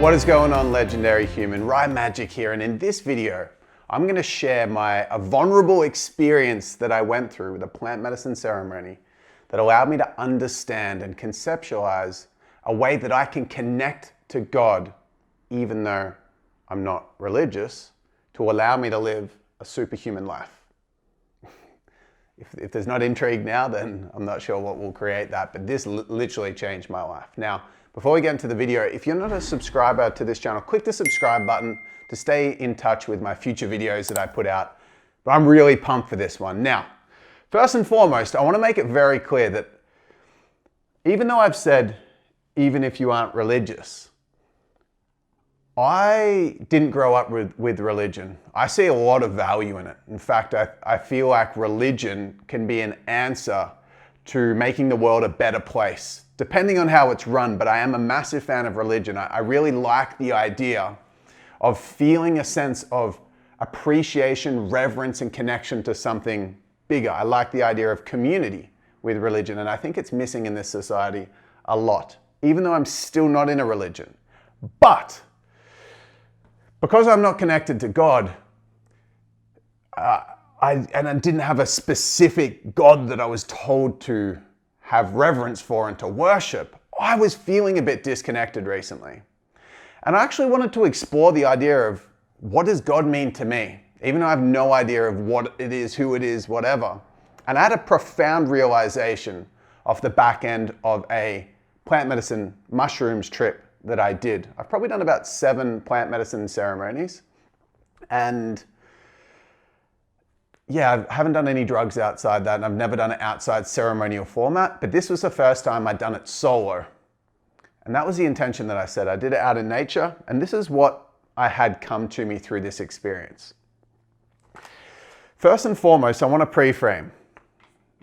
What is going on, legendary human? Ryan Magic here, and in this video, I'm going to share a vulnerable experience that I went through with a plant medicine ceremony that allowed me to understand and conceptualize a way that I can connect to God, even though I'm not religious, to allow me to live a superhuman life. If there's not intrigue now, then I'm not sure what will create that, but this literally changed my life. Now, before we get into the video, if you're not a subscriber to this channel, click the subscribe button to stay in touch with my future videos that I put out. But I'm really pumped for this one. Now, first and foremost, I want to make it very clear that even though I've said, even if you aren't religious, I didn't grow up with religion. I see a lot of value in it. In fact, I feel like religion can be an answer to making the world a better place, depending on how it's run. But I am a massive fan of religion. I really like the idea of feeling a sense of appreciation, reverence, and connection to something bigger. I like the idea of community with religion, and I think it's missing in this society a lot, even though I'm still not in a religion. But because I'm not connected to God, I didn't have a specific God that I was told to have reverence for and to worship, I was feeling a bit disconnected recently. And I actually wanted to explore the idea of what does God mean to me, even though I have no idea of what it is, who it is, whatever. And I had a profound realization off the back end of a plant medicine mushrooms trip that I did. I've probably done about 7 plant medicine ceremonies. And yeah, I haven't done any drugs outside that, and I've never done it outside ceremonial format, but this was the first time I'd done it solo. And that was the intention that I said. I did it out in nature, and this is what I had come to me through this experience. First and foremost, I want to pre-frame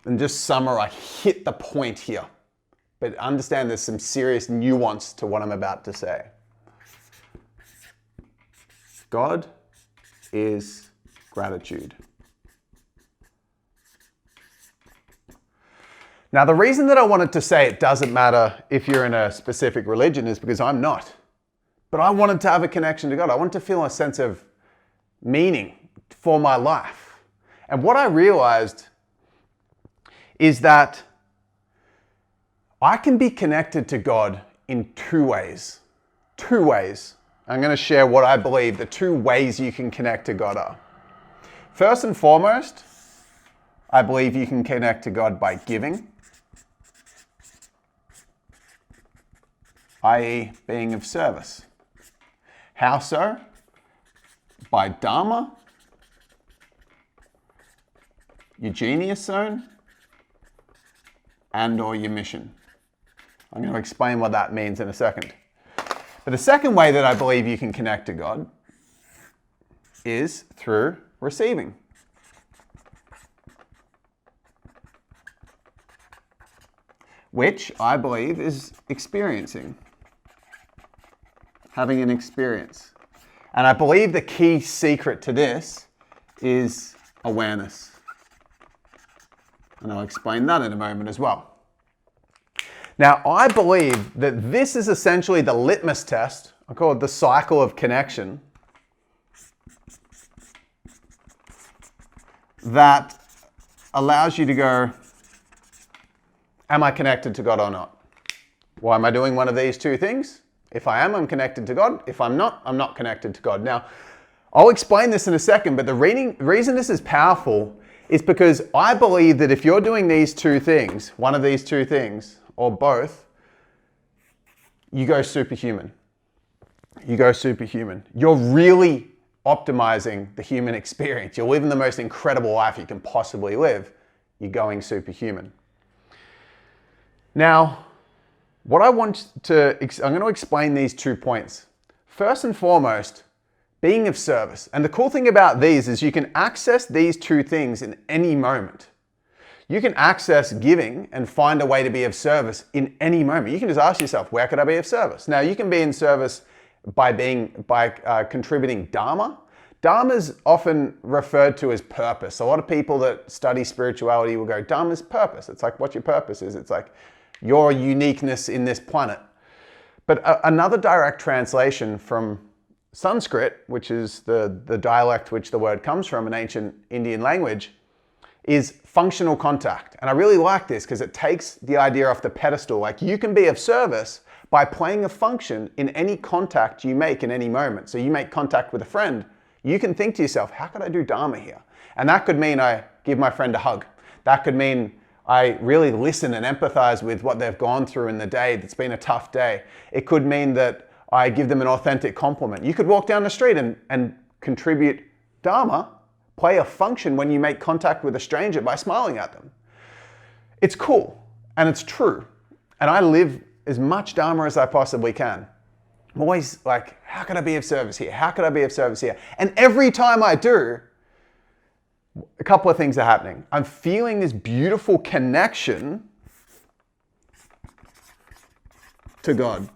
and just summarize, hit the point here, but understand there's some serious nuance to what I'm about to say. God is gratitude. Now, the reason that I wanted to say it doesn't matter if you're in a specific religion is because I'm not. But I wanted to have a connection to God. I wanted to feel a sense of meaning for my life. And what I realized is that I can be connected to God in 2 ways. 2 ways. I'm going to share what I believe the 2 ways you can connect to God are. First and foremost, I believe you can connect to God by giving, i.e. being of service. How so? By Dharma, your genius zone, and or your mission. I'm going to explain what that means in a second. But the second way that I believe you can connect to God is through receiving. Which I believe is experiencing, having an experience. And I believe the key secret to this is awareness. And I'll explain that in a moment as well. Now, I believe that this is essentially the litmus test. I call it the cycle of connection that allows you to go, am I connected to God or not? Why am I doing one of these 2 things? If I am, I'm connected to God. If I'm not connected to God. Now, I'll explain this in a second, but the reason this is powerful is because I believe that if you're doing these 2 things, one of these 2 things, or both, you go superhuman. You go superhuman. You're really optimizing the human experience. You're living the most incredible life you can possibly live. You're going superhuman. Now, I'm going to explain these 2 points. First and foremost, being of service. And the cool thing about these is you can access these 2 things in any moment. You can access giving and find a way to be of service in any moment. You can just ask yourself, where could I be of service? Now, you can be in service by contributing Dharma. Dharma is often referred to as purpose. A lot of people that study spirituality will go, Dharma's purpose. It's like what your purpose is. It's like your uniqueness in this planet. But another direct translation from Sanskrit, which is the dialect which the word comes from, an ancient Indian language, is functional contact. And I really like this because it takes the idea off the pedestal. Like, you can be of service by playing a function in any contact you make in any moment. So you make contact with a friend, you can think to yourself, how could I do Dharma here? And that could mean I give my friend a hug. That could mean I really listen and empathize with what they've gone through in the day that's been a tough day. It could mean that I give them an authentic compliment. You could walk down the street and contribute Dharma, play a function when you make contact with a stranger by smiling at them. It's cool and it's true. And I live as much Dharma as I possibly can. I'm always like, how can I be of service here? How can I be of service here? And every time I do, a couple of things are happening. I'm feeling this beautiful connection to God.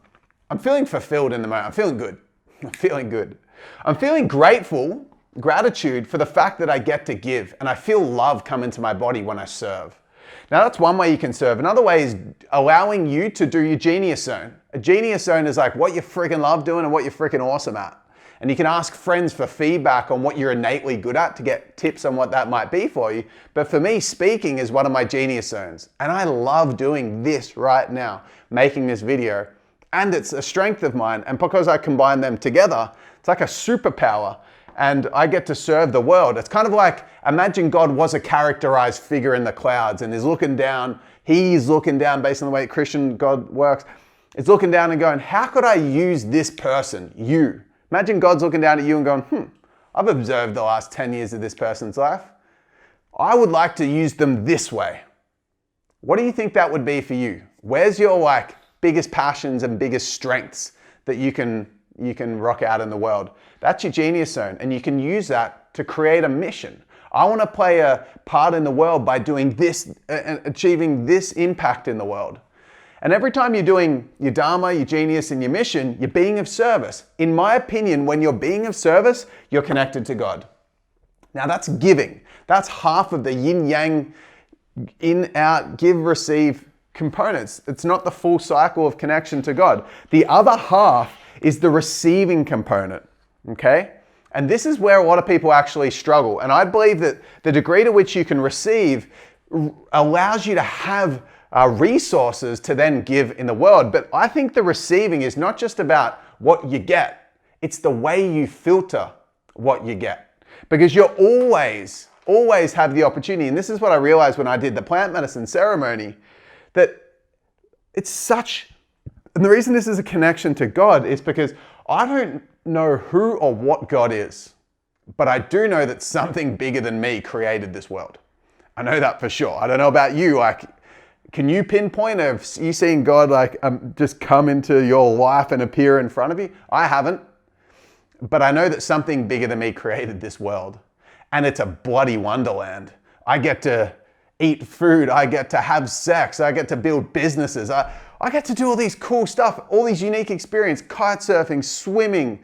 I'm feeling fulfilled in the moment. I'm feeling good. I'm feeling good. I'm feeling gratitude for the fact that I get to give, and I feel love come into my body when I serve. Now, that's one way you can serve. Another way is allowing you to do your genius zone. A genius zone is like what you freaking love doing and what you're freaking awesome at. And you can ask friends for feedback on what you're innately good at to get tips on what that might be for you. But for me, speaking is one of my genius zones. And I love doing this right now, making this video. And it's a strength of mine. And because I combine them together, it's like a superpower. And I get to serve the world. It's kind of like, imagine God was a characterized figure in the clouds and is looking down. He's looking down based on the way Christian God works. It's looking down and going, how could I use this person, you? Imagine God's looking down at you and going, I've observed the last 10 years of this person's life. I would like to use them this way. What do you think that would be for you? Where's your biggest passions and biggest strengths that you can rock out in the world? That's your genius zone, and you can use that to create a mission. I want to play a part in the world by doing this and achieving this impact in the world. And every time you're doing your Dharma, your genius, and your mission, you're being of service. In my opinion, when you're being of service, you're connected to God. Now that's giving. That's half of the yin-yang, in, out, give, receive components. It's not the full cycle of connection to God. The other half is the receiving component, okay? And this is where a lot of people actually struggle. And I believe that the degree to which you can receive allows you to have resources to then give in the world. But I think the receiving is not just about what you get. It's the way you filter what you get. Because you're always have the opportunity. And this is what I realized when I did the plant medicine ceremony, that it's such, and the reason this is a connection to God is because I don't know who or what God is, but I do know that something bigger than me created this world. I know that for sure. I don't know about you. Can you pinpoint have you seen God just come into your life and appear in front of you? I haven't. But I know that something bigger than me created this world. And it's a bloody wonderland. I get to eat food. I get to have sex. I get to build businesses. I get to do all these cool stuff, all these unique experiences, kite surfing, swimming,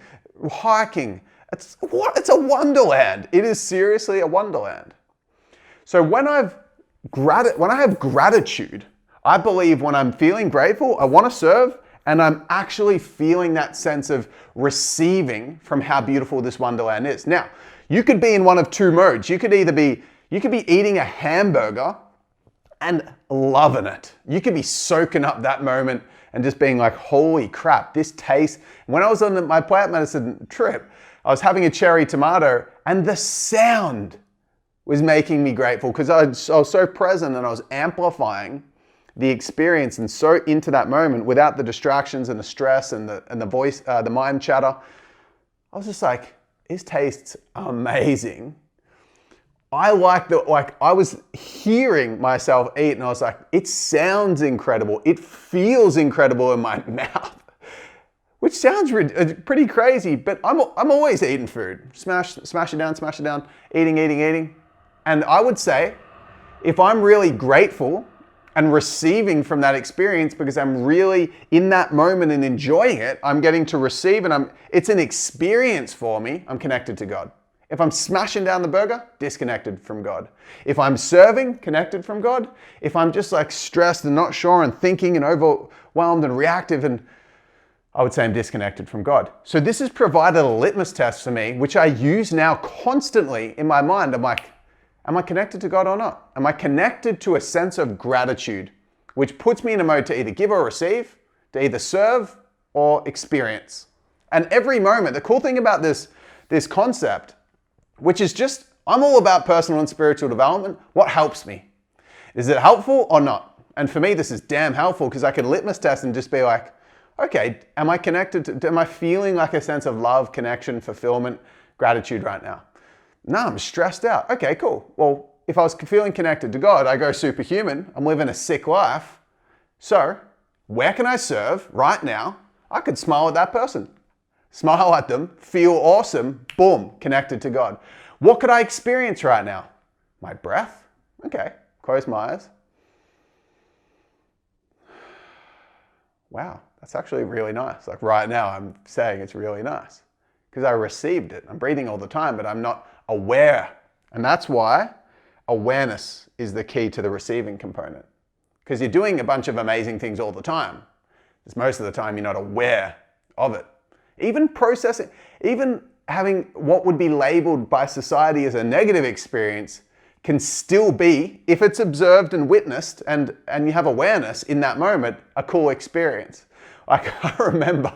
hiking. It's a wonderland. It is seriously a wonderland. So when I have gratitude, I believe when I'm feeling grateful, I want to serve, and I'm actually feeling that sense of receiving from how beautiful this wonderland is. Now, you could be in one of two modes. You could be eating a hamburger and loving it. You could be soaking up that moment and just being like, holy crap, this tastes. When I was on my plant medicine trip, I was having a cherry tomato, and the sound was making me grateful because I was so present and I was amplifying the experience and so into that moment without the distractions and the stress and the voice, the mind chatter. I was just like, this tastes amazing. I was hearing myself eat and I was like, it sounds incredible. It feels incredible in my mouth, which sounds pretty crazy, but I'm always eating food. Smash it down, eating. And I would say, if I'm really grateful and receiving from that experience because I'm really in that moment and enjoying it, I'm getting to receive and it's an experience for me, I'm connected to God. If I'm smashing down the burger, disconnected from God. If I'm serving, connected from God. If I'm just stressed and not sure and thinking and overwhelmed and reactive and I would say I'm disconnected from God. So this has provided a litmus test for me, which I use now constantly in my mind. I'm like, am I connected to God or not? Am I connected to a sense of gratitude, which puts me in a mode to either give or receive, to either serve or experience? And every moment, the cool thing about this concept, which is just, I'm all about personal and spiritual development. What helps me? Is it helpful or not? And for me, this is damn helpful because I can litmus test and just be like, okay, am I connected to, am I feeling like a sense of love, connection, fulfillment, gratitude right now? No, I'm stressed out. Okay, cool. Well, if I was feeling connected to God, I go superhuman. I'm living a sick life. So where can I serve right now? I could smile at that person, smile at them, feel awesome, boom, connected to God. What could I experience right now? My breath. Okay, close my eyes. Wow, that's actually really nice. Like right now, I'm saying it's really nice because I received it. I'm breathing all the time, but I'm not aware. And that's why awareness is the key to the receiving component. Because you're doing a bunch of amazing things all the time. Just most of the time, you're not aware of it. Even processing, even having what would be labeled by society as a negative experience can still be, if it's observed and witnessed and you have awareness in that moment, a cool experience. Like I remember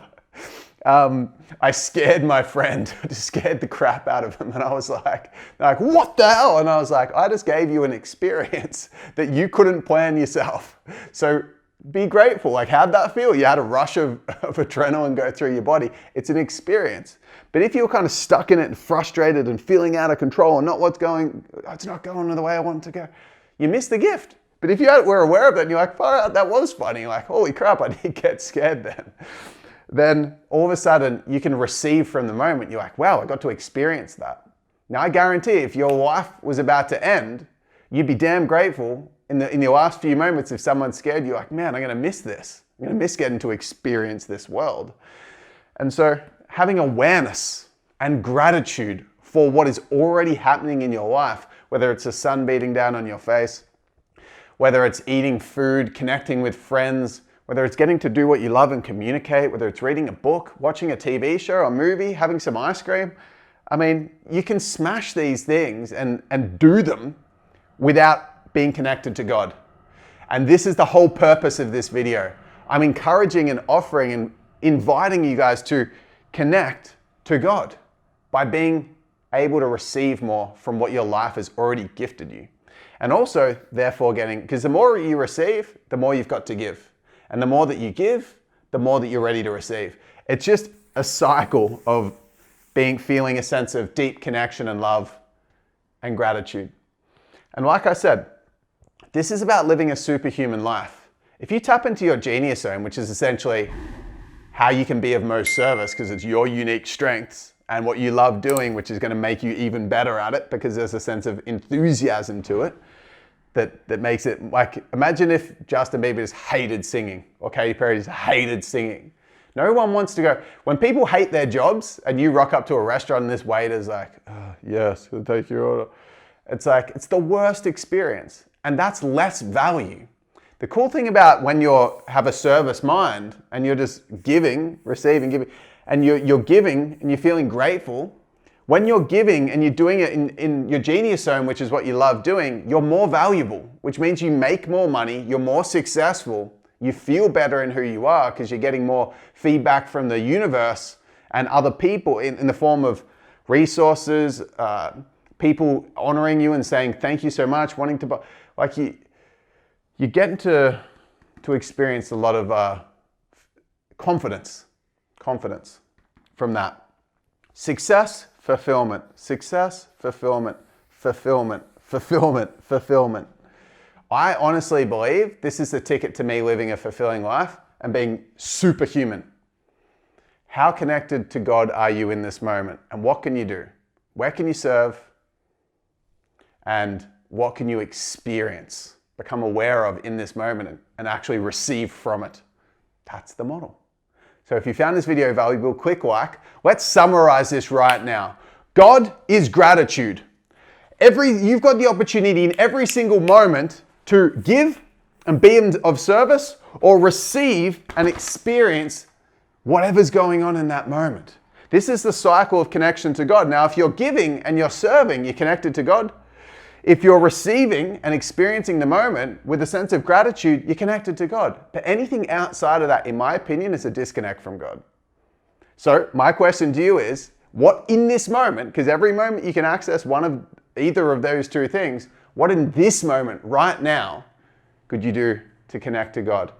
I scared my friend, I just scared the crap out of him. And I was like, what the hell? And I was like, I just gave you an experience that you couldn't plan yourself. So be grateful. Like, how'd that feel? You had a rush of adrenaline go through your body. It's an experience. But if you're kind of stuck in it and frustrated and feeling out of control and it's not going the way I want it to go, you miss the gift. But if you were aware of it and you're like, far out, that was funny. Like, holy crap, I did get scared then all of a sudden you can receive from the moment. You're like, wow, I got to experience that. Now I guarantee if your life was about to end, you'd be damn grateful in your last few moments if someone scared you, like, man, I'm going to miss this. I'm going to miss getting to experience this world. And so having awareness and gratitude for what is already happening in your life, whether it's the sun beating down on your face, whether it's eating food, connecting with friends, whether it's getting to do what you love and communicate, whether it's reading a book, watching a TV show or movie, having some ice cream. I mean, you can smash these things and do them without being connected to God. And this is the whole purpose of this video. I'm encouraging and offering and inviting you guys to connect to God by being able to receive more from what your life has already gifted you. And also, therefore, because the more you receive, the more you've got to give. And the more that you give, the more that you're ready to receive. It's just a cycle of feeling a sense of deep connection and love and gratitude. And like I said, this is about living a superhuman life. If you tap into your genius zone, which is essentially how you can be of most service, because it's your unique strengths and what you love doing, which is going to make you even better at it because there's a sense of enthusiasm to it that makes it like, imagine if Justin Bieber just hated singing or Katy Perry just hated singing. No one wants to go, when people hate their jobs and you rock up to a restaurant and this waiter's like, oh, yes, we'll take your order. It's like, it's the worst experience. And that's less value. The cool thing about when you have a service mind and you're just giving, receiving, giving, and you're giving and you're feeling grateful, when you're giving and you're doing it in your genius zone, which is what you love doing, you're more valuable, which means you make more money, you're more successful, you feel better in who you are because you're getting more feedback from the universe and other people in the form of resources, people honoring you and saying thank you so much, wanting to buy. Like you get to experience a lot of confidence from that. Success, fulfillment, success, fulfillment, fulfillment, fulfillment, fulfillment. I honestly believe this is the ticket to me living a fulfilling life and being superhuman. How connected to God are you in this moment? And what can you do? Where can you serve? And what can you experience, become aware of in this moment and actually receive from it? That's the model. So if you found this video valuable, click like. Let's summarize this right now. God is gratitude. You've got the opportunity in every single moment to give and be of service or receive and experience whatever's going on in that moment. This is the cycle of connection to God. Now, if you're giving and you're serving, you're connected to God. If you're receiving and experiencing the moment with a sense of gratitude, you're connected to God. But anything outside of that, in my opinion, is a disconnect from God. So my question to you is, what in this moment, because every moment you can access one of either of those two things, what in this moment, right now, could you do to connect to God?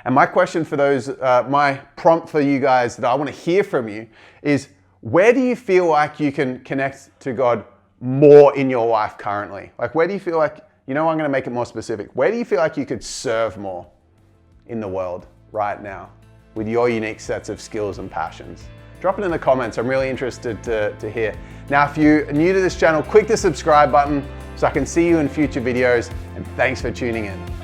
And my question for those, my prompt for you guys that I want to hear from you is, where do you feel like you can connect to God more in your life currently? Like, where do you feel like, I'm going to make it more specific. Where do you feel like you could serve more in the world right now with your unique sets of skills and passions? Drop it in the comments. I'm really interested to hear. Now, if you're new to this channel, click the subscribe button so I can see you in future videos, and thanks for tuning in.